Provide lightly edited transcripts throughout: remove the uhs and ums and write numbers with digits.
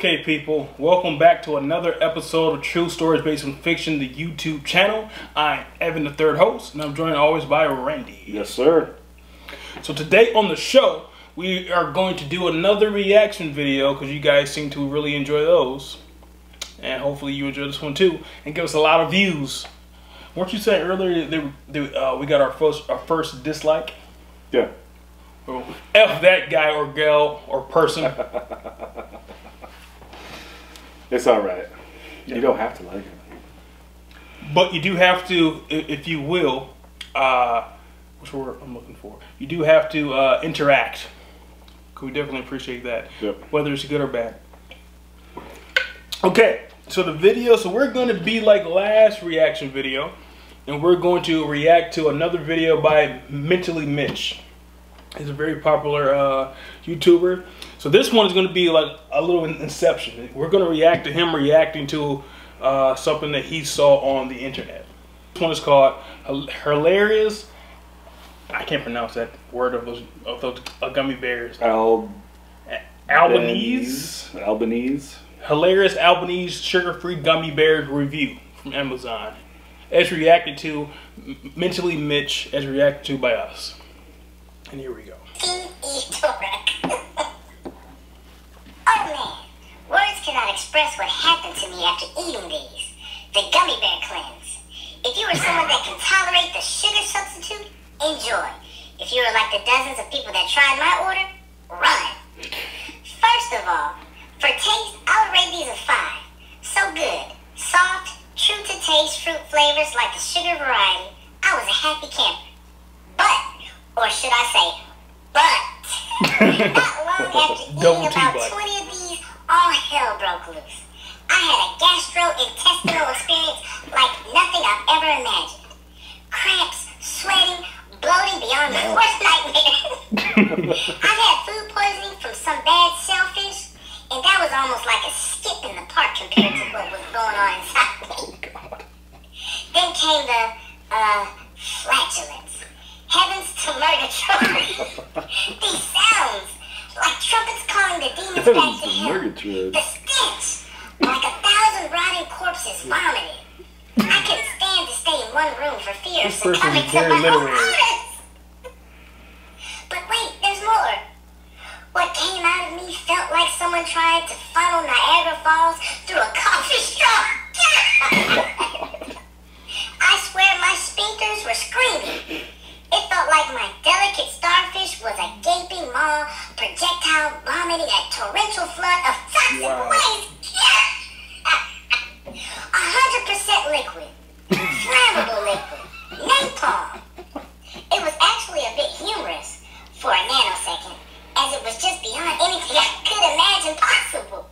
Okay, people, welcome back to another episode of True Stories Based on Fiction, the YouTube channel. I'm Evan, the third host, and I'm joined always by Randy. Yes, sir. So today on the show, we are going to do another reaction video because you guys seem to really enjoy those. And hopefully you enjoy this one too and give us a lot of views. Weren't you saying earlier we got our first dislike? Yeah. Well, F that guy or gal or person. It's all right. Yeah. You don't have to like it. But you do have to, if you will, what's the word I'm looking for? You do have to interact. We definitely appreciate that, Yep. whether it's good or bad. Okay, so the video, so we're going to be like last reaction video, and we're going to react to another video by Mentally Mitch. He's a very popular YouTuber. So this one is going to be like a little inception. We're going to react to him reacting to something that he saw on the internet. This one is called Hilarious. I can't pronounce that word of those gummy bears. Albanese. Hilarious Albanese sugar-free gummy bears review from Amazon. As reacted to Mentally Mitch, as reacted to by us. And here we go. Oh man, words cannot express what happened to me after eating these. The gummy bear cleanse. If you are someone that can tolerate the sugar substitute, enjoy. If you are like the dozens of people that tried my order, run. First of all, for taste, I would rate these a 5. So good. Soft, true to taste fruit flavors like the sugar variety. I was a happy camper. But, or should I say, not long after eating about 20 of these, all hell broke loose. I had a gastrointestinal experience like nothing I've ever imagined. Cramps, sweating, bloating beyond my worst nightmare. I've had food poisoning from some bad shellfish, and that was almost like a skip in the park compared to what was going on inside me. Oh, God. Then came the, flatulence. Heavens to Murgatroyd. These sounds, like trumpets calling the demons back to hell. The stench, like 1,000 rotting corpses vomited. I couldn't stand to stay in one room for fear of succumbing to my own odors. But wait, there's more. What came out of me felt like someone tried to funnel Niagara Falls through a coffee straw. I swear my sphincters were screaming. It felt like my delicate starfish was a gaping maw, projectile vomiting a torrential flood of toxic waste. 100% liquid. Flammable liquid. Napalm. It was actually a bit humorous for a nanosecond, as it was just beyond anything I could imagine possible.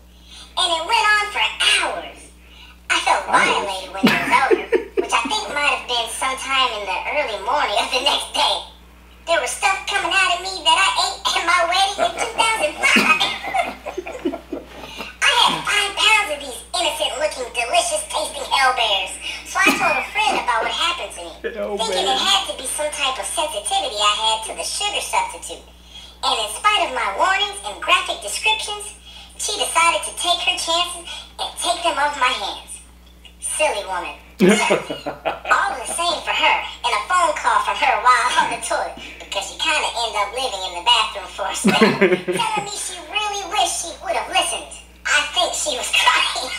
And it went on for hours. I felt violated when it was over, which I think might have been sometime in the early morning of the next day. There was stuff coming out of me that I ate at my wedding in 2005. I had 5 pounds of these innocent-looking, delicious-tasting hell bears, so I told a friend about what happened to me, thinking it had to be some type of sensitivity I had to the sugar substitute. And in spite of my warnings and graphic descriptions, she decided to take her chances and take them off my hands. Silly woman. All the same for her, and a phone call from her while on the toilet, because she kind of ended up living in the bathroom for a spell, telling me she really wished she would have listened. I think she was crying.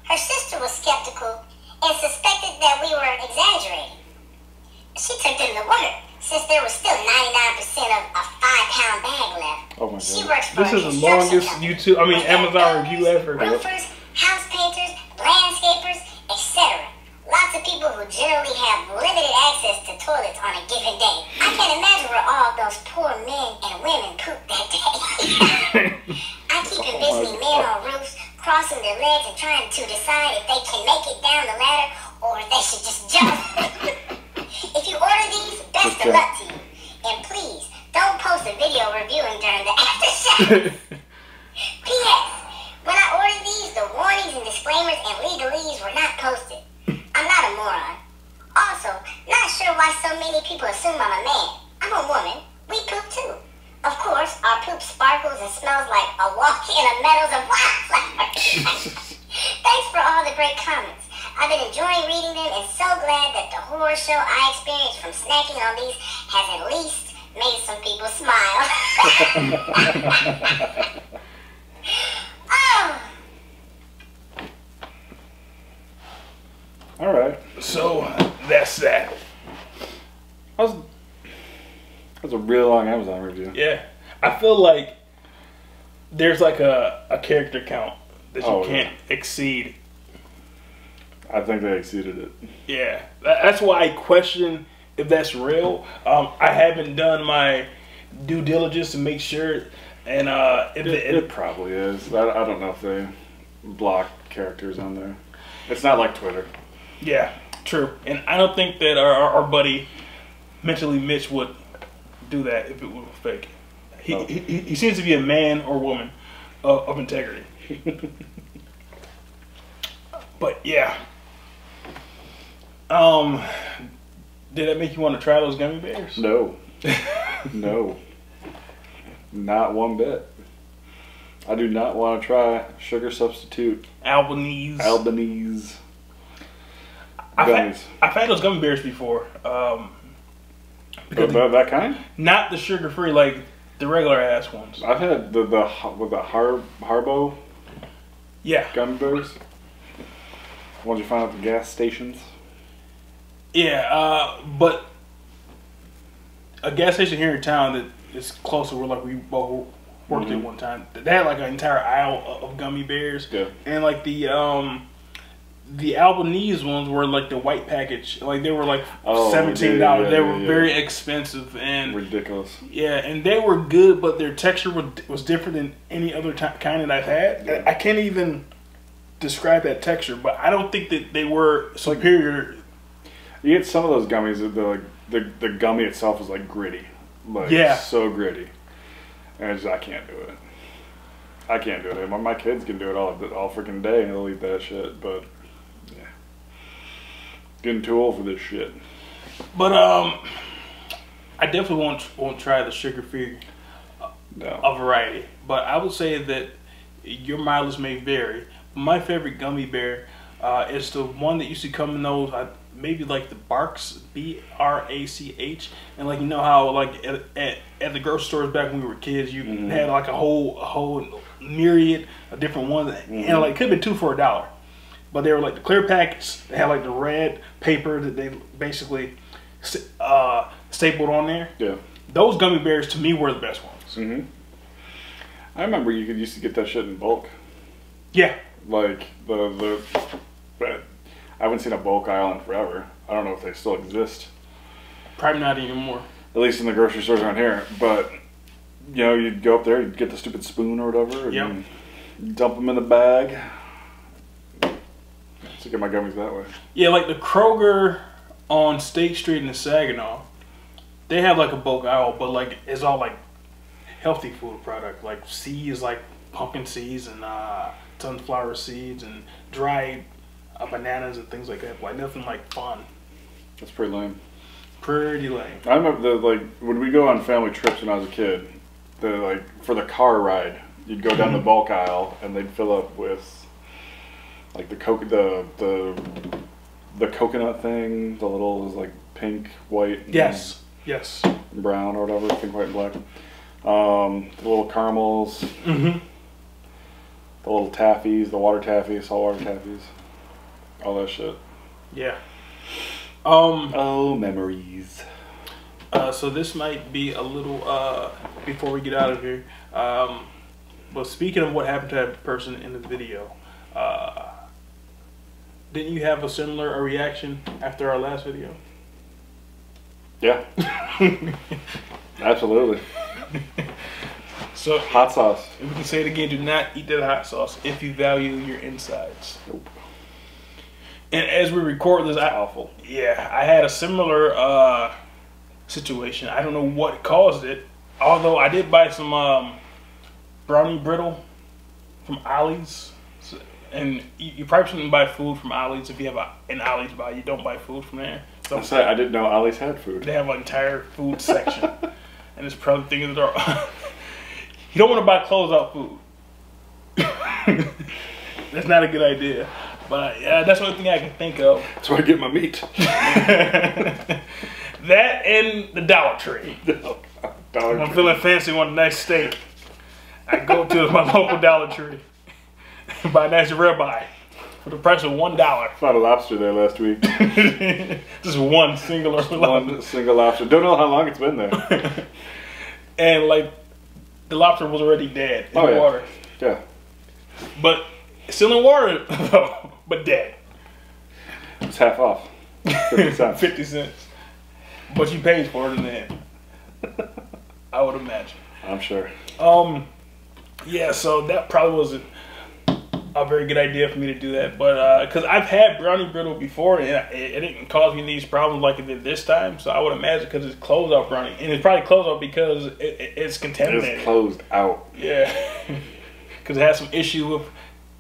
Her sister was skeptical and suspected that we were exaggerating. She took them to work, since there was still 99% of a 5-pound bag left. Oh my God. She works for This is the longest Amazon review ever. Roofers, house painters, landscapers, etc. Lots of people who generally have limited access to toilets on a given day. I can't imagine where all those poor men and women poop that day. I keep envisioning men on roofs crossing their legs and trying to decide if they can make it down the ladder or if they should just jump. If you order these, best of luck to you. And please, don't post a video reviewing during the after show. P.S. When I ordered these, the warnings and disclaimers and legalese were not posted. I'm not a moron. Also, not sure why so many people assume I'm a man. I'm a woman. We poop too. Of course, our poop sparkles and smells like a walk in a meadows of wildflowers. Thanks for all the great comments. I've been enjoying reading them and so glad that the horror show I experienced from snacking on these has at least made some people smile. Oh. All right. So that's that. That's a really long Amazon review. Yeah, I feel like there's like a character count that you can't exceed. I think they exceeded it. Yeah, that's why I question if that's real. I haven't done my due diligence to make sure, and it probably is. I don't know if they block characters on there. It's not like Twitter. Yeah, true. And I don't think that our buddy Mentally Mitch would do that if it was fake. He seems to be a man or woman of integrity. But yeah. Did that make you want to try those gummy bears? No. No. Not one bit. I do not want to try sugar substitute Albanese gummies. I've had those gummy bears before. Because that kind? Not the sugar free, like the regular ass ones. I've had the Harbo. Yeah. Gummy bears. Ones you find at the gas stations. Yeah, but a gas station here in town that is close to where like we both worked at one time. They had like an entire aisle of gummy bears. Yeah. And like the Albanese ones were like the white package. Like they were like $17. Yeah, they were very expensive and ridiculous. Yeah, and they were good, but their texture was different than any other kind that I've had. Yeah. I can't even describe that texture, but I don't think that they were superior. You get some of those gummies that the gummy itself is like gritty, like so gritty, and it's just, I can't do it. I can't do it. My kids can do it all freaking day, and they'll eat that shit. But yeah, getting too old for this shit. But I definitely won't try the sugar-free variety. But I would say that your mileage may vary. My favorite gummy bear is the one that used to come in those. Maybe like the Barks, B-R-A-C-H, and like you know how like at the grocery stores back when we were kids, you had like a whole myriad of different ones, and like it could have been $2 for $1, but they were like the clear packets. They had like the red paper that they basically stapled on there. Yeah, those gummy bears to me were the best ones. I remember you used to get that shit in bulk. Yeah, like the I haven't seen a bulk aisle in forever. I don't know if they still exist. Probably not anymore. At least in the grocery stores around here. But, you know, you'd go up there, you'd get the stupid spoon or whatever, and dump them in the bag. So get my gummies that way. Yeah, like the Kroger on State Street in the Saginaw, they have like a bulk aisle, but like it's all like healthy food product, like seeds, like pumpkin seeds and sunflower seeds and dried bananas and things like that. Like nothing like fun. That's pretty lame. Pretty lame. I remember when we go on family trips when I was a kid, for the car ride, you'd go down the bulk aisle and they'd fill up with like the coconut thing, the little like pink, white, yes, brown or whatever, pink, white, and black. The little caramels, the little taffies, the water taffies, saltwater taffies. All that shit. Yeah. Oh, memories. So this might be a little before we get out of here. But speaking of what happened to that person in the video, didn't you have a similar reaction after our last video? Yeah. Absolutely. So hot sauce. If we can say it again, do not eat that hot sauce if you value your insides. Nope. And as we record this, awful. Yeah, I had a similar situation. I don't know what caused it. Although I did buy some brownie brittle from Ollie's. And you probably shouldn't buy food from Ollie's if you have an Ollie's buy. You don't buy food from there. So I didn't know Ollie's had food. They have an entire food section. and it's probably thinking that you don't want to buy closeout food. That's not a good idea. But yeah, that's the only thing I can think of. That's where I get my meat. That and the Dollar Tree. Dollar I'm feeling fancy, want a nice steak. I go to my local Dollar Tree and buy a nice ribeye for the price of $1. Found a lobster there last week. Just one singular lobster. One single lobster. Don't know how long it's been there. And like the lobster was already dead in the water. Yeah. But still in water though, but dead. It's half off. 50 cents. 50 cents. But you paid for it in the end. I would imagine. I'm sure. Yeah, so that probably wasn't a very good idea for me to do that, but because I've had brownie brittle before and it didn't cause me these problems like it did this time, so I would imagine because it's closed out brownie, and it's probably closed out because it's contaminated. It's closed out. Yeah, because it has some issue with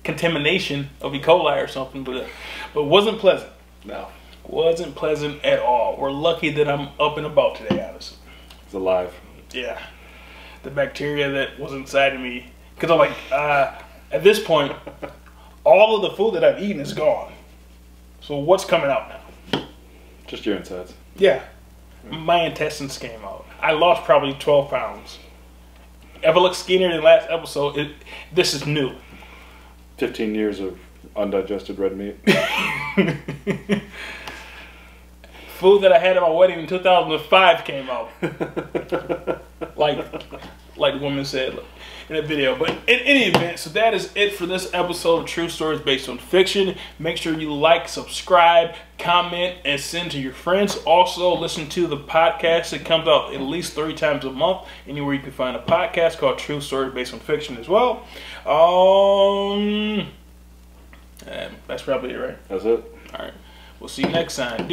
contamination of E. coli or something, but wasn't pleasant. No. Wasn't pleasant at all. We're lucky that I'm up and about today, honestly. It's alive. Yeah. The bacteria that was inside of me. Because I'm like, at this point, all of the food that I've eaten is gone. So what's coming out now? Just your insides. Yeah. My intestines came out. I lost probably 12 pounds. If I look skinnier than last episode, this is new. 15 years of undigested red meat. Food that I had at my wedding in 2005 came out. like the woman said in a video. But in any event, so that is it for this episode of True Stories Based on Fiction. Make sure you like, subscribe, comment, and send to your friends. Also, listen to the podcast. It comes out at least 3 times a month. Anywhere you can find a podcast called True Stories Based on Fiction as well. That's probably it, right? That's it. All right. We'll see you next time.